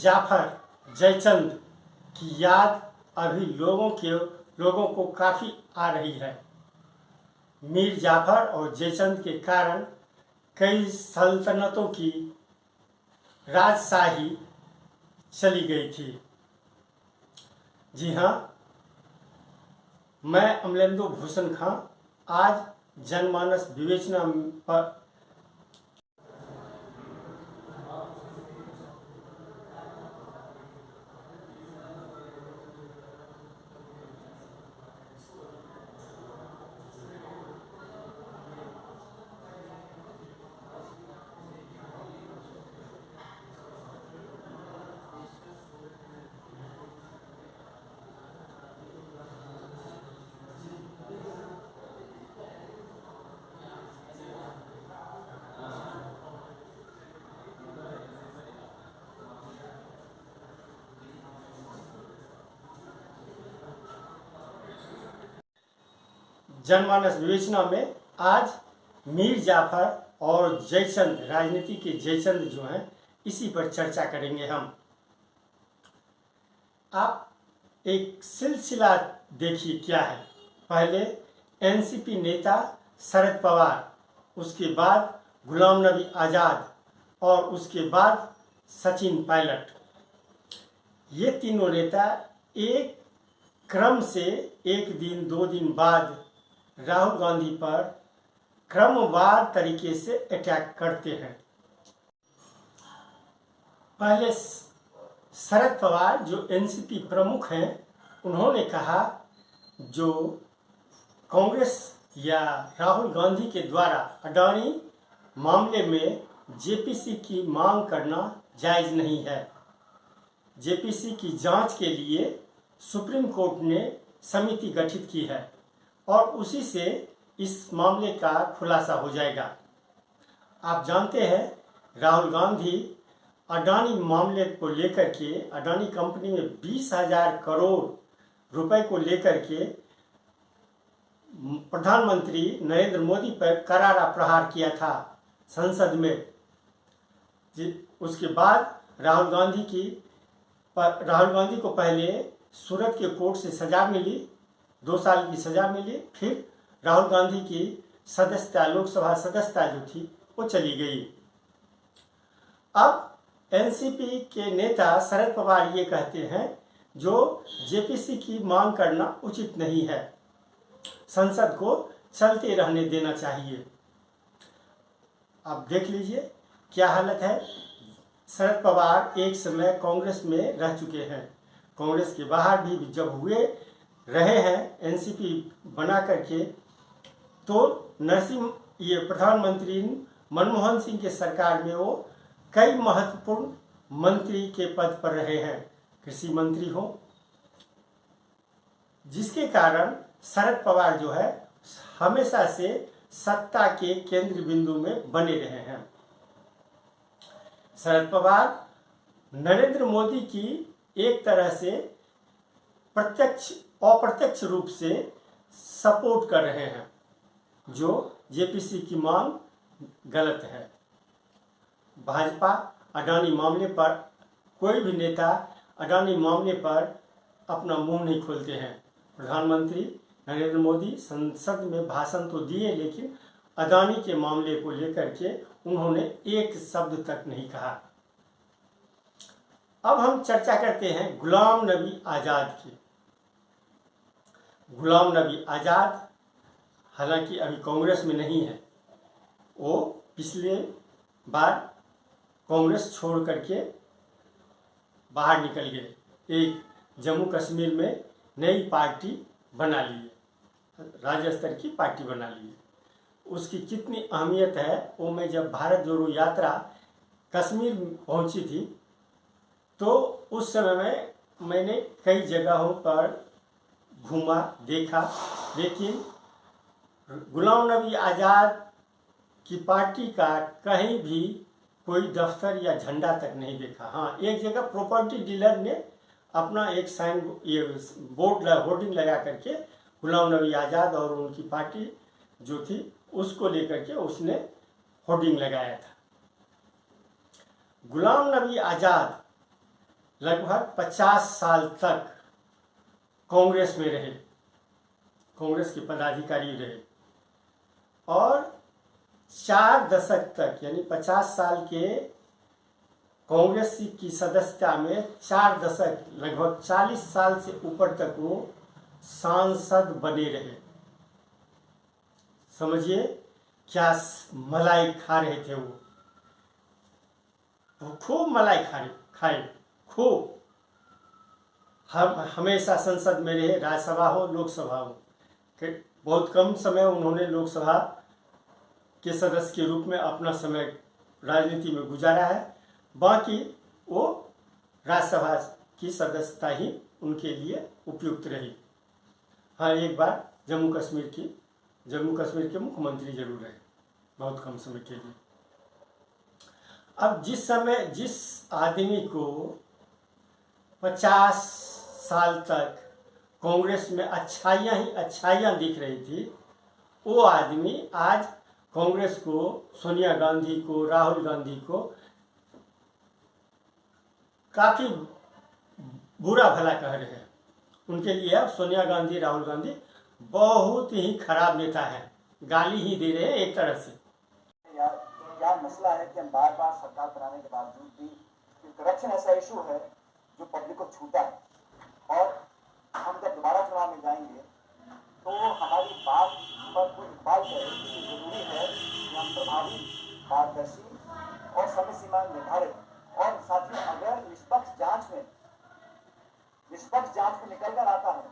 जाफर जयचंद की याद अभी लोगों को काफ़ी आ रही है। मीर जाफर और जयचंद के कारण कई सल्तनतों की राजशाही चली गई थी। जी हाँ, मैं अमलेंदु भूषण खां आज जनमानस विवेचना पर जनमानस विवेचना में आज मीर जाफर और जयचंद, राजनीति के जयचंद जो हैं, इसी पर चर्चा करेंगे हम। आप एक सिलसिला देखिए क्या है। पहले एनसीपी नेता शरद पवार, उसके बाद गुलाम नबी आज़ाद और उसके बाद सचिन पायलट। ये तीनों नेता एक क्रम से एक दिन दो दिन बाद राहुल गांधी पर क्रमवार तरीके से अटैक करते हैं। पहले शरद पवार जो एनसीपी प्रमुख हैं, उन्होंने कहा जो कांग्रेस या राहुल गांधी के द्वारा अडानी मामले में जेपीसी की मांग करना जायज़ नहीं है। जेपीसी की जांच के लिए सुप्रीम कोर्ट ने समिति गठित की है और उसी से इस मामले का खुलासा हो जाएगा। आप जानते हैं राहुल गांधी अडानी मामले को लेकर के, अडानी कंपनी में 20,000 करोड़ रुपए को लेकर के प्रधानमंत्री नरेंद्र मोदी पर करारा प्रहार किया था संसद में। उसके बाद राहुल गांधी को पहले सूरत के कोर्ट से सजा मिली, 2 साल की सजा मिली। फिर राहुल गांधी की सदस्यता, लोकसभा सदस्यता जो थी वो चली गई। अब एनसीपी के नेता शरद पवार ये कहते हैं जो जेपीसी की मांग करना उचित नहीं है, संसद को चलते रहने देना चाहिए। आप देख लीजिए क्या हालत है। शरद पवार एक समय कांग्रेस में रह चुके हैं, कांग्रेस के बाहर भी जब रहे हैं एनसीपी बना करके, तो प्रधानमंत्री मनमोहन सिंह के सरकार में वो कई महत्वपूर्ण मंत्री के पद पर रहे हैं, कृषि मंत्री हो, जिसके कारण शरद पवार जो है हमेशा से सत्ता के केंद्र बिंदु में बने रहे हैं। शरद पवार नरेंद्र मोदी की एक तरह से प्रत्यक्ष अप्रत्यक्ष रूप से सपोर्ट कर रहे हैं, जो जेपीसी की मांग गलत है। भाजपा अडानी मामले पर, कोई भी नेता अडानी मामले पर अपना मुंह नहीं खोलते हैं। प्रधानमंत्री नरेंद्र मोदी संसद में भाषण तो दिए, लेकिन अडानी के मामले को लेकर के उन्होंने एक शब्द तक नहीं कहा। अब हम चर्चा करते हैं गुलाम नबी आज़ाद की। गुलाम नबी आज़ाद हालांकि अभी कांग्रेस में नहीं है, वो पिछले बार कांग्रेस छोड़ करके बाहर निकल गए, एक जम्मू कश्मीर में नई पार्टी बना ली है, राज्य स्तर की पार्टी बना ली है। उसकी कितनी अहमियत है वो मैं जब भारत जोड़ो यात्रा कश्मीर पहुंची थी तो उस समय में मैंने कई जगहों पर घूमा, देखा, लेकिन गुलाम नबी आज़ाद की पार्टी का कहीं भी कोई दफ्तर या झंडा तक नहीं देखा। हाँ, एक जगह प्रॉपर्टी डीलर ने अपना एक बोर्ड होर्डिंग लगा करके गुलाम नबी आज़ाद और उनकी पार्टी जो थी उसको लेकर के उसने होर्डिंग लगाया था। गुलाम नबी आज़ाद लगभग 50 साल तक कांग्रेस में रहे, कांग्रेस के पदाधिकारी रहे और 4 दशक तक यानी 50 साल के कांग्रेस की सदस्यता में 4 दशक लगभग 40 साल से ऊपर तक वो सांसद बने रहे। समझिए क्या मलाई खा रहे थे वो खूब मलाई खाए खूब। हम हमेशा संसद में रहे, राज्यसभा हो लोकसभा हो। बहुत कम समय उन्होंने लोकसभा के सदस्य के रूप में अपना समय राजनीति में गुजारा है, बाकी वो राज्यसभा की सदस्यता ही उनके लिए उपयुक्त रही। हाँ, एक बार जम्मू कश्मीर के मुख्यमंत्री जरूर रहे, बहुत कम समय के लिए। अब जिस आदमी को 50 साल तक कांग्रेस में अच्छाइयाँ ही अच्छाइयाँ दिख रही थी, वो आदमी आज कांग्रेस को, सोनिया गांधी को, राहुल गांधी को काफ़ी बुरा भला कह रहे हैं। उनके लिए अब सोनिया गांधी, राहुल गांधी बहुत ही खराब नेता है, गाली ही दे रहे हैं एक तरह से। क्या मसला है कि हम बार बार सरकार बनाने के बावजूद भी करप्शन ऐसा इशू है जो पब्लिक को छूता है, और हम जब दोबारा चुनाव में जाएंगे तो हमारी बात पर कोई इकबाल करे कि जरूरी है कि हम प्रभावी, पारदर्शी और समय सीमा निर्धारित, और साथ ही अगर निष्पक्ष जांच में निकल कर आता है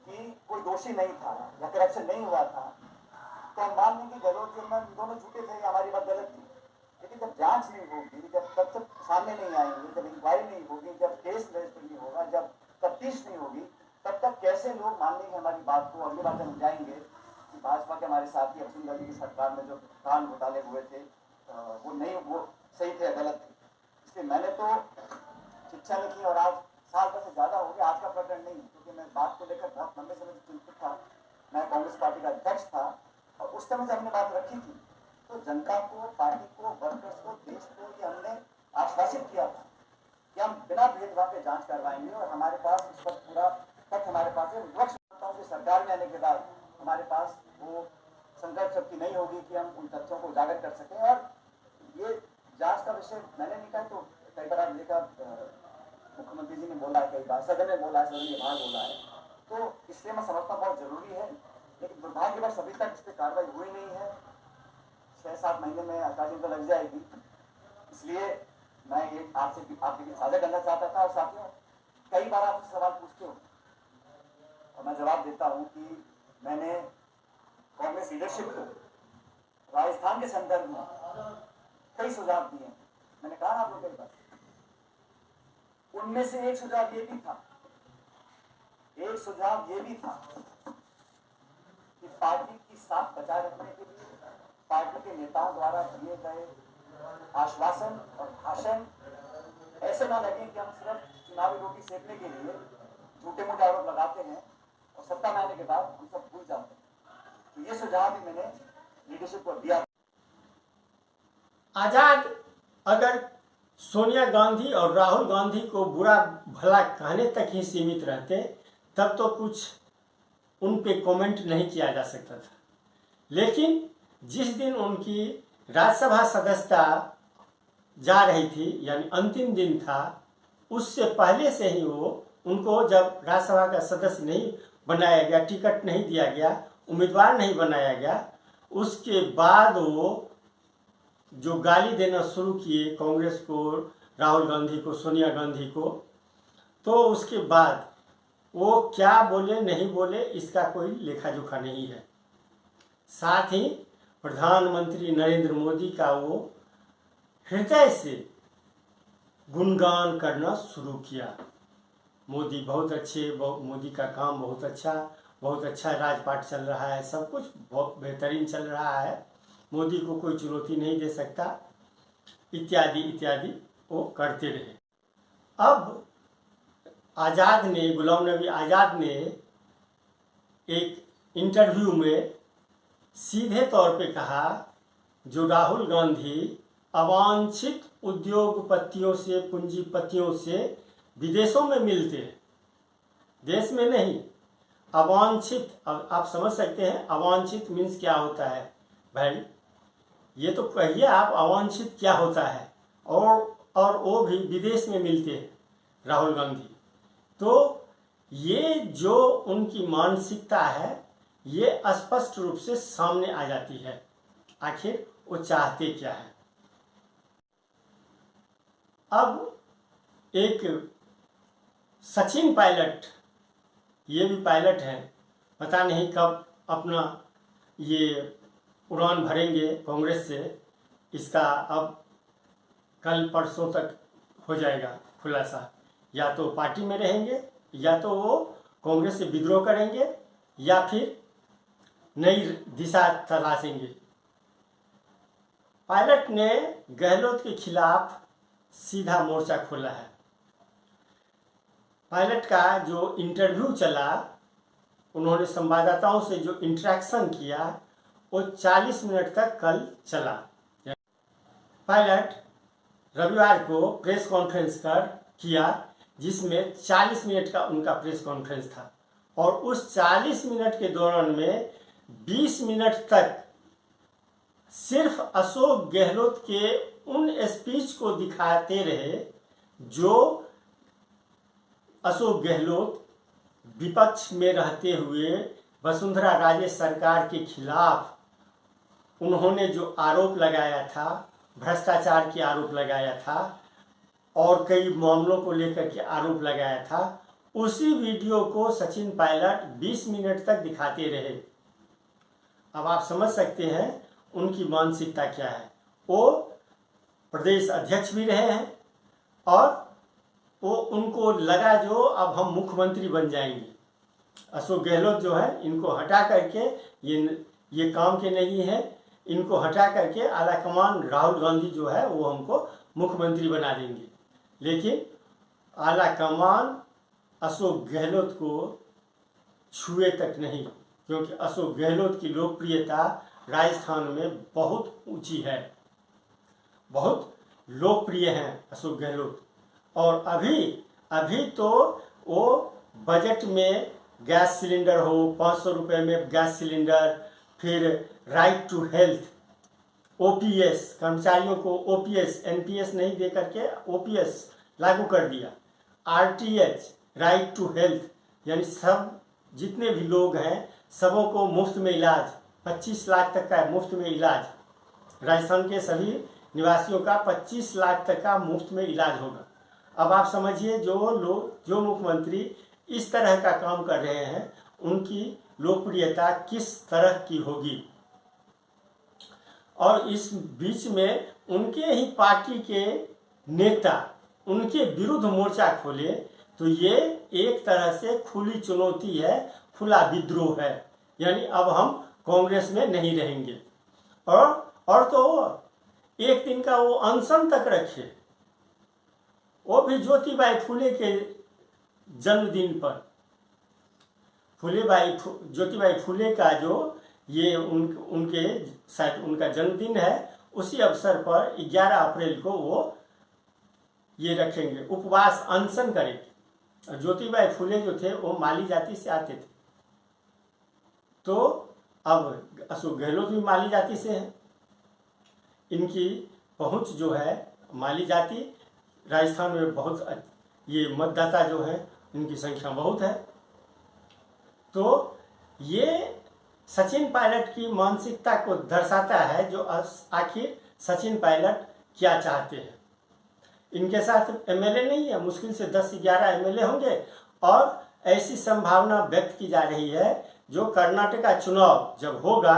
कि कोई दोषी नहीं था या करप्शन नहीं हुआ था, तो हम मान लें कि गहलोत दोनों झूठे थे, हमारी बात गलत थी। लेकिन जब जांच नहीं होगी, जब तब तक सामने नहीं आएंगे, जब इंक्वायरी नहीं होगी, जब केस रजिस्टर नहीं होगा, जब तफ्तीश नहीं होगी, तब तक कैसे लोग मान लेंगे हमारी बात को। अगली बार जब हम जाएंगे कि भाजपा के हमारे साथी अब्दुल गांधी की सरकार में जो कान घोटाले हुए थे वो सही थे या गलत थे। इसलिए मैंने तो शिक्षा में की, और आज साल भर से ज़्यादा हो गया। आज का प्रकरण नहीं, क्योंकि मैं बात को लेकर बहुत लंबे समय से चिंतित था। मैं कांग्रेस पार्टी का अध्यक्ष था, और उस समय जब हमने बात रखी थी तो जनता को, पार्टी को, वर्कर्स को, देश को ये हमने आश्वासित किया था कि हम बिना भेदभाव के जांच करवाएंगे, और हमारे पास इस वक्त पूरा तथ्य हमारे पास है। विपक्ष मानता हूँ कि सरकार में आने के बाद हमारे पास वो संकल्प शक्ति नहीं होगी कि हम उन तथ्यों को उजागर कर सकें। और ये जांच का विषय मैंने नहीं कहा, तो कई बार आपने देखा मुख्यमंत्री जी ने बोला है, कई बार सदन में बोला है, सदन के बाहर बोला है, तो इसलिए मैं समझता बहुत जरूरी है। लेकिन दुर्भाग्यवश अभी तक इस पर कार्रवाई हुई नहीं है। 6-7 महीने में 18 दिन तो लग जाएगी। इसलिए मैं ये आपसे आपके साझा करना चाहता था। और साथियों, कई बार आपसे सवाल पूछते हो और मैं जवाब देता हूँ कि मैंने कांग्रेस लीडरशिप को राजस्थान के संदर्भ में कई सुझाव दिए। मैंने कहा आप लोग कई बार, उनमें से एक सुझाव ये भी था कि पार्टी की साख बचाए रखने के लिए पार्टी के नेताओं द्वारा दिए गए आश्वासन और भाषण ऐसे ना लगे कि हम सिर्फ चुनावी रोटी सेकने के लिए झूठे मूठे आरोप लगाते हैं और सत्ता में आने के बाद हम सब भूल जाते हैं। तो ये सुझाव भी मैंने लीडरशिप को दिया। आजाद अगर सोनिया गांधी और राहुल गांधी को बुरा भला कहने तक ही सीमित रहते, तब तो कुछ उन पे कमेंट नहीं किया जा सकता था। लेकिन जिस दिन उनकी राज्यसभा सदस्यता जा रही थी, यानी अंतिम दिन था, उससे पहले से ही उनको जब राज्यसभा का सदस्य नहीं बनाया गया, टिकट नहीं दिया गया, उम्मीदवार नहीं बनाया गया, उसके बाद वो जो गाली देना शुरू किए कांग्रेस को, राहुल गांधी को, सोनिया गांधी को, तो उसके बाद वो क्या बोले नहीं बोले इसका कोई लेखा जोखा नहीं है। साथ ही प्रधानमंत्री नरेंद्र मोदी का वो हृदय से गुणगान करना शुरू किया। मोदी बहुत अच्छे, मोदी का काम बहुत अच्छा राजपाट चल रहा है, सब कुछ बहुत बेहतरीन चल रहा है, मोदी को कोई चुनौती नहीं दे सकता, इत्यादि इत्यादि वो करते रहे। अब गुलाम नबी आज़ाद ने एक इंटरव्यू में सीधे तौर पे कहा, जो राहुल गांधी अवांछित उद्योगपतियों से, पूंजीपतियों से विदेशों में मिलते हैं, देश में नहीं। अवांछित, अब आप समझ सकते हैं अवांछित मीन्स क्या होता है भाई, ये तो कहिए आप अवांछित क्या होता है। और वो भी विदेश में मिलते हैं राहुल गांधी। तो ये जो उनकी मानसिकता है ये स्पष्ट रूप से सामने आ जाती है। आखिर वो चाहते क्या है। अब एक सचिन पायलट, ये भी पायलट हैं, पता नहीं कब अपना ये उड़ान भरेंगे कांग्रेस से। इसका अब कल परसों तक हो जाएगा खुलासा। या तो पार्टी में रहेंगे, या तो वो कांग्रेस से विद्रोह करेंगे, या फिर नई दिशा तलाशेंगे। पायलट ने गहलोत के खिलाफ सीधा मोर्चा खोला है। पायलट का जो इंटरव्यू चला, उन्होंने संवाददाताओं से जो इंटरेक्शन किया वो 40 मिनट तक कल चला। पायलट रविवार को प्रेस कॉन्फ्रेंस किया, जिसमें 40 मिनट का उनका प्रेस कॉन्फ्रेंस था। और उस 40 मिनट के दौरान में 20 मिनट तक सिर्फ अशोक गहलोत के उन स्पीच को दिखाते रहे जो अशोक गहलोत विपक्ष में रहते हुए वसुंधरा राजे सरकार के खिलाफ उन्होंने जो आरोप लगाया था, भ्रष्टाचार के आरोप लगाया था और कई मामलों को लेकर के आरोप लगाया था, उसी वीडियो को सचिन पायलट 20 मिनट तक दिखाते रहे। अब आप समझ सकते हैं उनकी मानसिकता क्या है। वो प्रदेश अध्यक्ष भी रहे हैं और वो उनको लगा जो अब हम मुख्यमंत्री बन जाएंगे। अशोक गहलोत जो है इनको हटा करके, ये काम के नहीं है, इनको हटा करके आलाकमान राहुल गांधी जो है वो हमको मुख्यमंत्री बना देंगे। लेकिन आलाकमान अशोक गहलोत को छुए तक नहीं, क्योंकि अशोक गहलोत की लोकप्रियता राजस्थान में बहुत ऊंची है, बहुत लोकप्रिय हैं अशोक गहलोत। और अभी तो वो बजट में गैस सिलेंडर हो, 500 रुपये में गैस सिलेंडर, फिर राइट टू हेल्थ, ओपीएस, कर्मचारियों को ओपीएस, एनपीएस नहीं दे करके ओपीएस लागू कर दिया, आरटीएच, राइट टू हेल्थ, यानी सब जितने भी लोग हैं सबों को मुफ्त में इलाज, 25 लाख तक का मुफ्त में इलाज, राजस्थान के सभी निवासियों का 25 लाख तक का मुफ्त में इलाज होगा। अब आप समझिए जो मुख्यमंत्री इस तरह का काम कर रहे हैं उनकी लोकप्रियता किस तरह की होगी। और इस बीच में उनके ही पार्टी के नेता उनके विरुद्ध मोर्चा खोले, तो ये एक तरह से खुली चुनौती है, खुला विद्रोह है। यानी अब हम कांग्रेस में नहीं रहेंगे। और तो एक दिन का वो अनशन तक रखे, वो भी ज्योतिबाई फुले के जन्मदिन पर। ज्योतिबाई फुले का जो ये उनके शायद उनका जन्मदिन है, उसी अवसर पर 11 अप्रैल को वो ये रखेंगे, उपवास अनशन करेंगे। ज्योतिबाई फुले जो थे वो माली जाति से आते थे, तो अब अशोक गहलोत भी माली जाति से हैं। इनकी पहुंच जो है, माली जाति राजस्थान में बहुत, ये मतदाता जो है इनकी संख्या बहुत है। तो ये सचिन पायलट की मानसिकता को दर्शाता है, जो आखिर सचिन पायलट क्या चाहते हैं। इनके साथ एमएलए नहीं है, मुश्किल से 10 से 11 एमएलए होंगे। और ऐसी संभावना व्यक्त की जा रही है जो कर्नाटक चुनाव जब होगा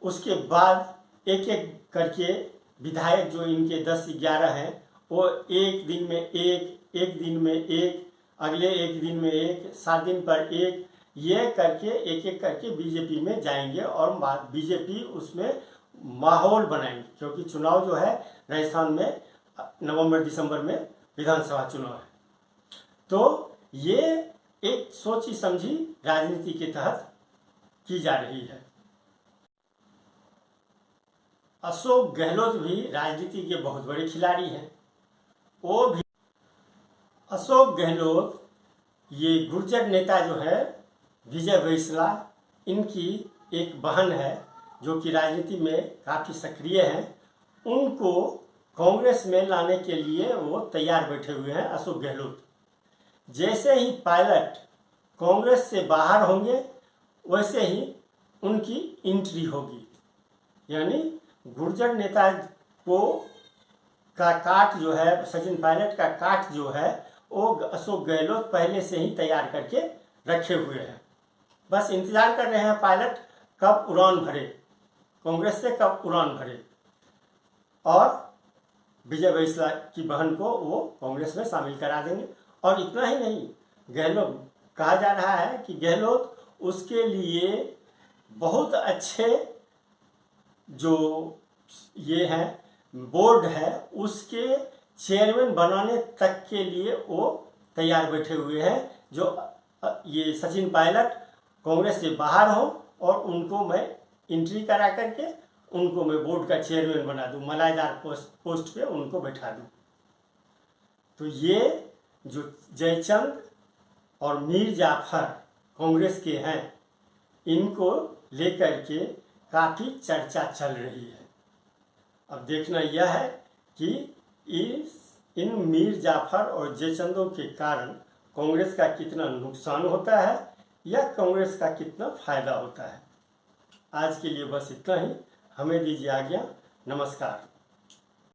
उसके बाद एक एक करके विधायक जो इनके 10 से 11 हैं वो एक दिन में एक दिन में एक, अगले एक दिन में एक, 7 दिन पर एक, ये करके एक एक करके बीजेपी में जाएंगे और बीजेपी उसमें माहौल बनाएंगे। क्योंकि चुनाव जो है राजस्थान में नवंबर दिसंबर में विधानसभा चुनाव है। तो ये एक सोची समझी राजनीति के तहत की जा रही है। अशोक गहलोत भी राजनीति के बहुत बड़े खिलाड़ी हैं। वो भी अशोक गहलोत, ये गुर्जर नेता जो है विजय वैसला, इनकी एक बहन है जो कि राजनीति में काफ़ी सक्रिय हैं। उनको कांग्रेस में लाने के लिए वो तैयार बैठे हुए हैं अशोक गहलोत। जैसे ही पायलट कांग्रेस से बाहर होंगे वैसे ही उनकी एंट्री होगी, यानी गुर्जर नेता को का काट जो है, सचिन पायलट का काट जो है वो अशोक गहलोत पहले से ही तैयार करके रखे हुए हैं। बस इंतजार कर रहे हैं पायलट कब उड़ान भरे, कांग्रेस से कब उड़ान भरे, और विजय वैसला की बहन को वो कांग्रेस में शामिल करा देंगे। और इतना ही नहीं, गहलोत कहा जा रहा है कि गहलोत उसके लिए बहुत अच्छे जो ये है बोर्ड है उसके चेयरमैन बनाने तक के लिए वो तैयार बैठे हुए हैं। जो ये सचिन पायलट कांग्रेस से बाहर हो और उनको मैं एंट्री करा करके उनको मैं बोर्ड का चेयरमैन बना दूं, मलाईदार पोस्ट पे उनको बैठा दूं। तो ये जो जयचंद और मीर जाफर कांग्रेस के हैं, इनको लेकर के काफ़ी चर्चा चल रही है। अब देखना यह है कि इन मीर जाफर और जयचंदों के कारण कांग्रेस का कितना नुकसान होता है या कांग्रेस का कितना फायदा होता है। आज के लिए बस इतना ही। हमें दीजिए आज्ञा। नमस्कार।